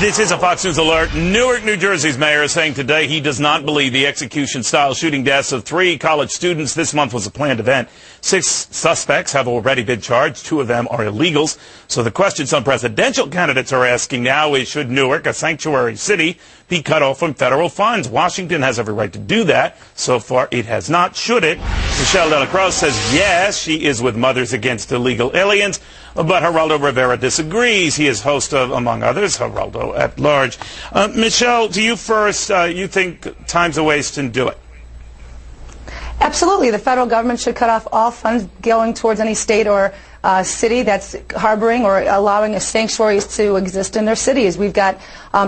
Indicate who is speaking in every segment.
Speaker 1: This is a Fox News alert. Newark, New Jersey's mayor is saying today he does not believe the execution-style shooting deaths of 3 college students this month was a planned event. 6 suspects have already been charged. 2 of them are illegals. So the question some presidential candidates are asking now is, should Newark, a sanctuary city, be cut off from federal funds? Washington has every right to do that. So far, it has not. Should it? Michelle Delacroix says yes, she is with Mothers Against Illegal Aliens. But Geraldo Rivera disagrees. He is host of, among others, Geraldo at Large. Michelle, to you first, you think time's a waste and do it?
Speaker 2: Absolutely. The federal government should cut off all funds going towards any state or city that's harboring or allowing sanctuaries to exist in their cities. We've got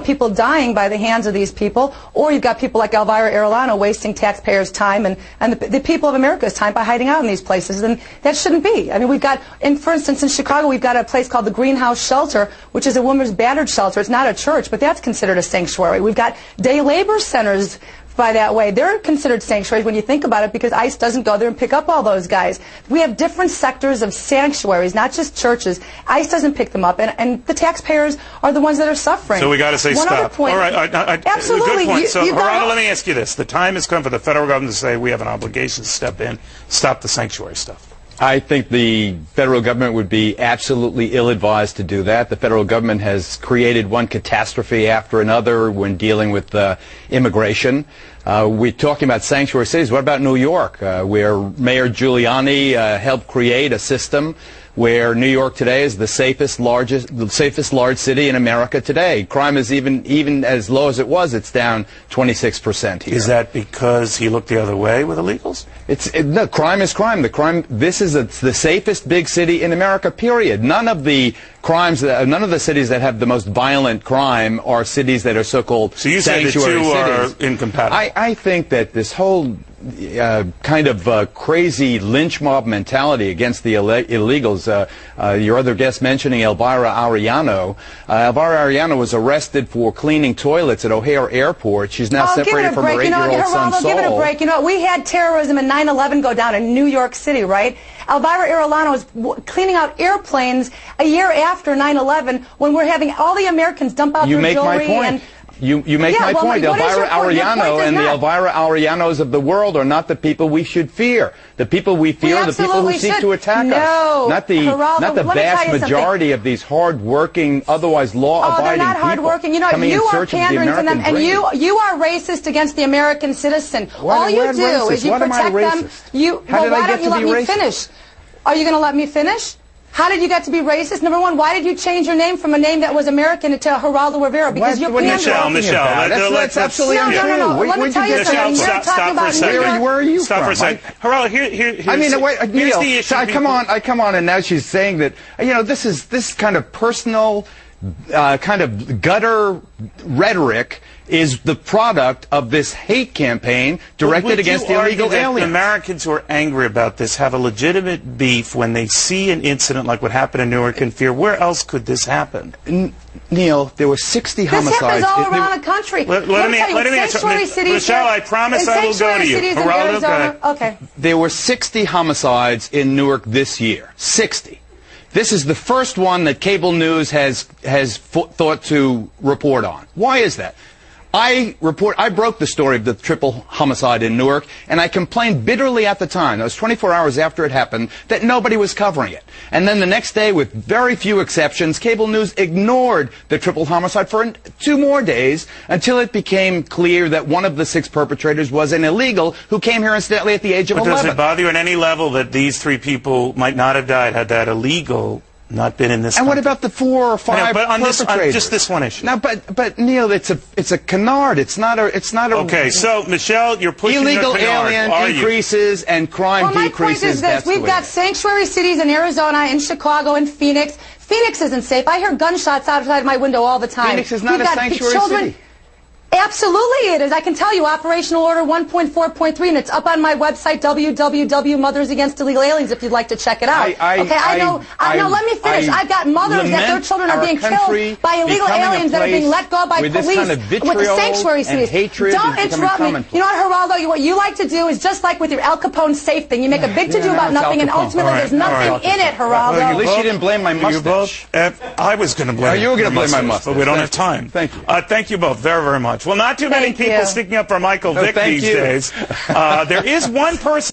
Speaker 2: people dying by the hands of these people, or you've got people like Elvira Arellano wasting taxpayers' time and the people of America's time by hiding out in these places, and that shouldn't be. I mean, we've got, for instance, in Chicago, we've got a place called the Greenhouse Shelter, which is a women's battered shelter. It's not a church, but that's considered a sanctuary. We've got day labor centers by that way. They're considered sanctuaries when you think about it, because ICE doesn't go there and pick up all those guys. We have different sectors of sanctuaries, not just churches. ICE doesn't pick them up, and the taxpayers are the ones that are suffering.
Speaker 1: So we got to say
Speaker 2: One
Speaker 1: stop.
Speaker 2: other point,
Speaker 1: all right,
Speaker 2: absolutely.
Speaker 1: Good point. So, Geraldo, let me ask you this. The time has come for the federal government to say we have an obligation to step in, stop the sanctuary stuff.
Speaker 3: I think the federal government would be absolutely ill-advised to do that. The federal government has created one catastrophe after another when dealing with immigration. We're talking about sanctuary cities. What about New York, where Mayor Giuliani helped create a system where New York today is the safest large city in America today? Crime is even as low as it was. It's down 26% here.
Speaker 1: Is that because he looked the other way with illegals?
Speaker 3: No, crime is crime. This is the safest big city in America, period. None of the cities that have the most violent crime are cities that are so-called sanctuary cities.
Speaker 1: So you say the two are incompatible?
Speaker 3: I think that this whole kind of crazy lynch mob mentality against the illegals. Your other guest mentioning Elvira Arellano. Elvira Arellano was arrested for cleaning toilets at O'Hare Airport. She's now separated from her 8-year-old son, Saul.
Speaker 2: Give it a break. You know, we had terrorism and 9/11 go down in New York City, right? Elvira Arellano was cleaning out airplanes a year after 9/11 when we're having all the Americans dump out their jewelry.
Speaker 3: You make my point. You make my point. Elvira Arellano and the Elvira Arellanos of the world are not the people we should fear. The people we fear are the people who seek to attack us. Not the vast majority of these hard-working, otherwise law-abiding people.
Speaker 2: They're not hard-working. You know, you are pandering to them, and you are racist against the American citizen. All you do is you protect them. Why don't you let me finish? Are you going to let me finish? How did you get to be racist? Number one, why did you change your name from a name that was American to Geraldo Rivera? Because you're pandering.
Speaker 1: Michelle,
Speaker 3: that's absolutely untrue.
Speaker 2: No. Let me tell you something.
Speaker 1: Stop for a second.
Speaker 3: Where are you
Speaker 1: Stop for a second. Geraldo, here's the issue.
Speaker 3: I come on, and now she's saying that, you know, this kind of personal, kind of gutter rhetoric is the product of this hate campaign directed against illegal aliens.
Speaker 1: Americans who are angry about this have a legitimate beef when they see an incident like what happened in Newark and fear. Where else could this happen?
Speaker 3: Neil, there were 60 homicides.
Speaker 2: This happens all around the country.
Speaker 1: Let me answer. Michelle, I promise I will go to you.
Speaker 2: Geraldo, go ahead. Okay.
Speaker 3: There were 60 homicides in Newark this year. 60. This is the first one that cable news has thought to report on. Why is that? I broke the story of the triple homicide in Newark, and I complained bitterly at the time, that was 24 hours after it happened, that nobody was covering it. And then the next day, with very few exceptions, cable news ignored the triple homicide for 2 more days until it became clear that one of the 6 perpetrators was an illegal who came here incidentally at the age of 11.
Speaker 1: Does it bother you at any level that these 3 people might not have died had that illegal not been in this
Speaker 3: And
Speaker 1: country?
Speaker 3: What about the 4 or 5 perpetrators?
Speaker 1: Just this one issue.
Speaker 3: Now, but Neil, it's a canard. It's not a.
Speaker 1: Okay, so Michelle, you're pushing
Speaker 3: illegal
Speaker 1: the canard.
Speaker 3: alien increases and crime decreases.
Speaker 2: My point is this: we've got sanctuary cities in Arizona, in Chicago, in Phoenix. Phoenix isn't safe. I hear gunshots outside my window all the time.
Speaker 3: Phoenix is not a sanctuary city.
Speaker 2: Absolutely it is. I can tell you, Operational Order 1.4.3, and it's up on my website, www.mothers Against Illegal Aliens, if you'd like to check it out. I know, let me finish. I've got mothers that their children are being killed by illegal aliens that are being let go by police with the sanctuary cities. Don't interrupt me. You know what, Geraldo, what you like to do is just like with your Al Capone safe thing. You make a big to-do about nothing, and ultimately there's nothing in it, Geraldo.
Speaker 3: At least you didn't blame my mustache.
Speaker 1: I was going to blame
Speaker 3: you were going to blame my mustache.
Speaker 1: But we don't have time.
Speaker 3: Thank you.
Speaker 1: Thank you both very, very much. Well, not too many people sticking up for Michael Vick these days. There is one person